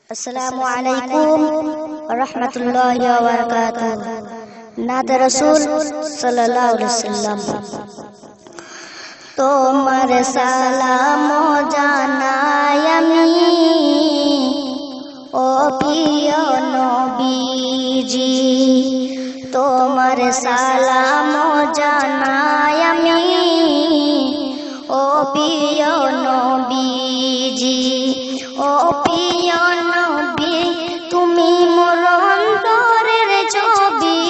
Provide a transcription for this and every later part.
আসসালামু আলাইকুম ওয়া রাহমাতুল্লাহি ওয়া বারাকাতুহু। নাতে রাসূল সাল্লাল্লাহু আলাইহি ওয়াসাল্লাম। তোমার সালাম জানাই আমি ও প্রিয় নবীজি, তোমার সালাম জানাই আমি ও প্রিয় নবীজি। ও প্রিয় নবী, তুমি মোর অন্তরের ছবি,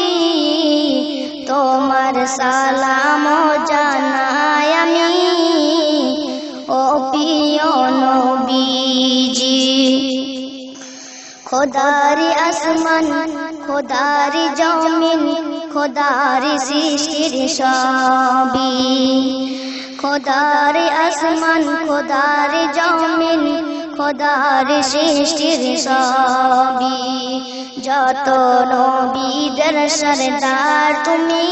তোমার সালাম জানাই আমি ও প্রিয় নবীজি। খোদারি আসমান, খোদারি জমিন, খোদারি সৃষ্টির সবই, খোদারি আসমান, খোদারি জমিন, খোদারি সৃষ্টির সবই। যত নবীদের সরদার তুমি,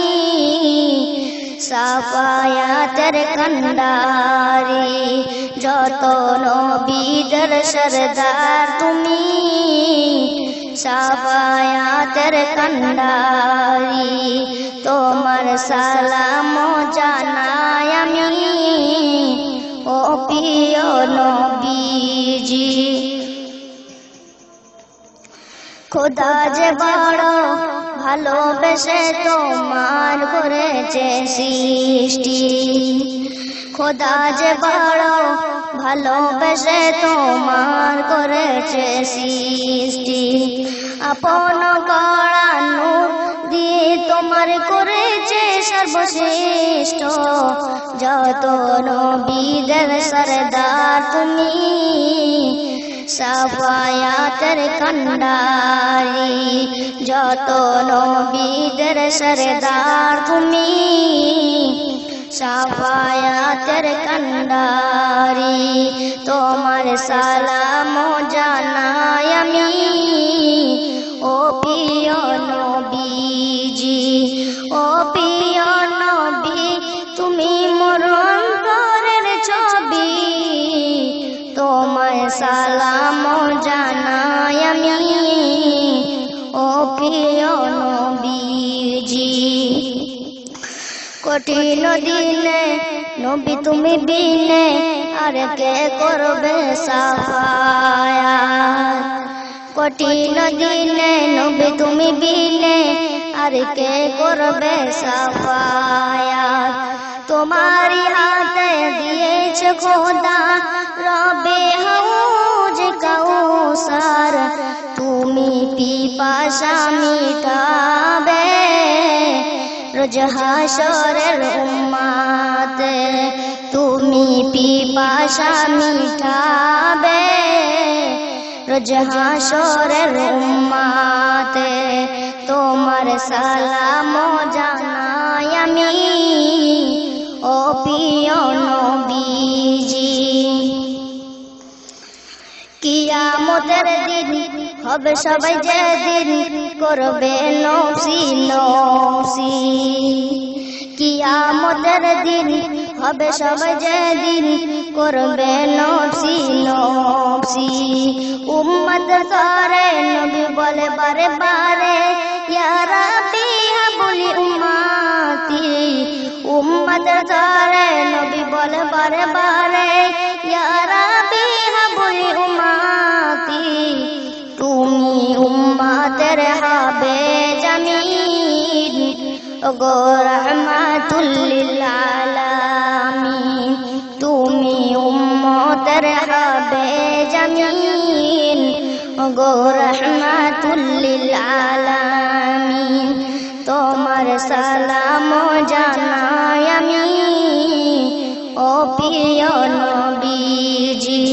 সাফায়াতের কান্ডারি। যত নবীদের সরদার তুমি, সাফায়াতের কান্ডারি। তোমার সালাম জানাই আমি ও প্রিয় নবীজি। খোদা যে বড় ভালোবেসে তোমার করেছে সৃষ্টি, খোদা যে বড় ভালোবেসে তোমার করেছে সৃষ্টি। আপন করা নূর দিয়ে তোমার করেছে সর্বশ্রেষ্ঠ। যত নবীদের সরদার তুমি, সাফায়াতের কান্ডারি। যত নবীদের সরদার তুমি, সাফায়াতের কান্ডারি। তোমার সালাম জানাই আমি ও প্রিয় নবীজি। ও প্রিয় নবী, তুমি মোর অন্তরের ছবি, তোমার সালাম জানাই আমি ও প্রিয় নবীজি। কঠিন দিনে নবী তুমি বিনে আর কে করবে সাফায়াত। কঠিন দিনে নবী তুমি বিনে আর কে করবে সাফায়াত। তোমারই হাতে দিয়েছে খোদা রবে হাউজ কাউসার। তুমি পিপাসা মিটাবে রোজ হাসরের উম্মতে। তুমি পিপাসা মিটাবে রোজ হাসরের উম্মতে। তোমার সালাম জানাই আমি ও প্রিয় নবীজি। কিয়ামতের দিন হবে সবাই যেদিন করবে নফসি নফসি। কিয়ামতের দিন হবে সবাই যেদিন করবে নফসি নফসি। উম্মত করে নবী বলে বারে বারে ইয়া রাব্বি হাবলি উম্মতি। উম্মত করে নবী বলে বারে বারে ইয়া রাব্বি হাবলি উম্মতি। তুমি উম্মতের হবে জামিন ওগো রাহমাতুল লিল আলামিন। তুমি উম্মতের হবে জামিন ওগো রাহমাতুল লিল আলামিন। তোমার সালাম জানাই আমি ও প্রিয় নবীজি।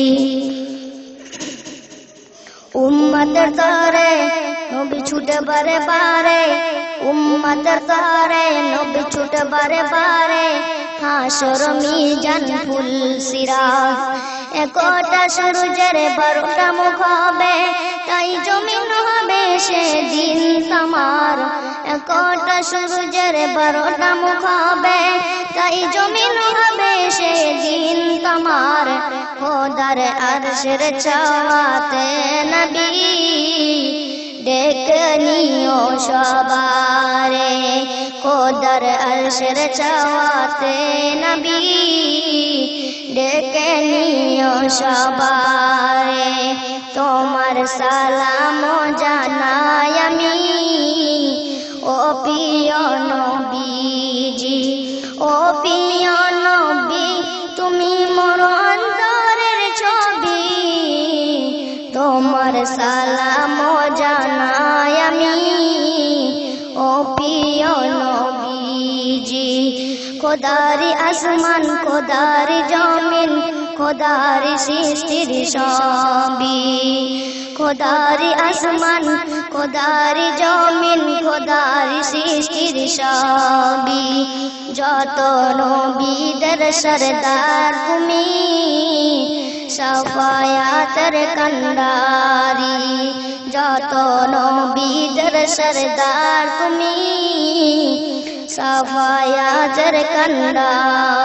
উম্মতের তরে নবী ছুটে বারে বারে, উম্মতের তরে নবী ছুটে বারে বারে। হাসর মিজান ফুলসিরাত, একটা সূর্যের 12টা মুখ হবে, তাই জমিন হবে সেদিন তামার। একটা সূর্যের 12টা মুখ হবে, তাই জমিন হবে সেদিন তামার। খোদার আরশের ছাওয়াতে নবী আরশের চাওয়াতে নবী ডেকে নিও সবারে তোমার সালাম জানাই আমি ও প্রিয় নবীজি ও প্রিয় নবী তুমি মোর অন্তরের ছবি তোমার সালাম জানাই আমি ও প্রিয় নবীজি খোদারি আসমান খোদারি জমিন খোদারি সৃষ্টির সবই খোদারি আসমান খোদারি জমিন খোদারি সৃষ্টির সবই যত নবীদের সরদার তুমি সাফায়াতের কান্ডারি যত নবীদের সরদার তুমি সাফায়াতের কান্ডারি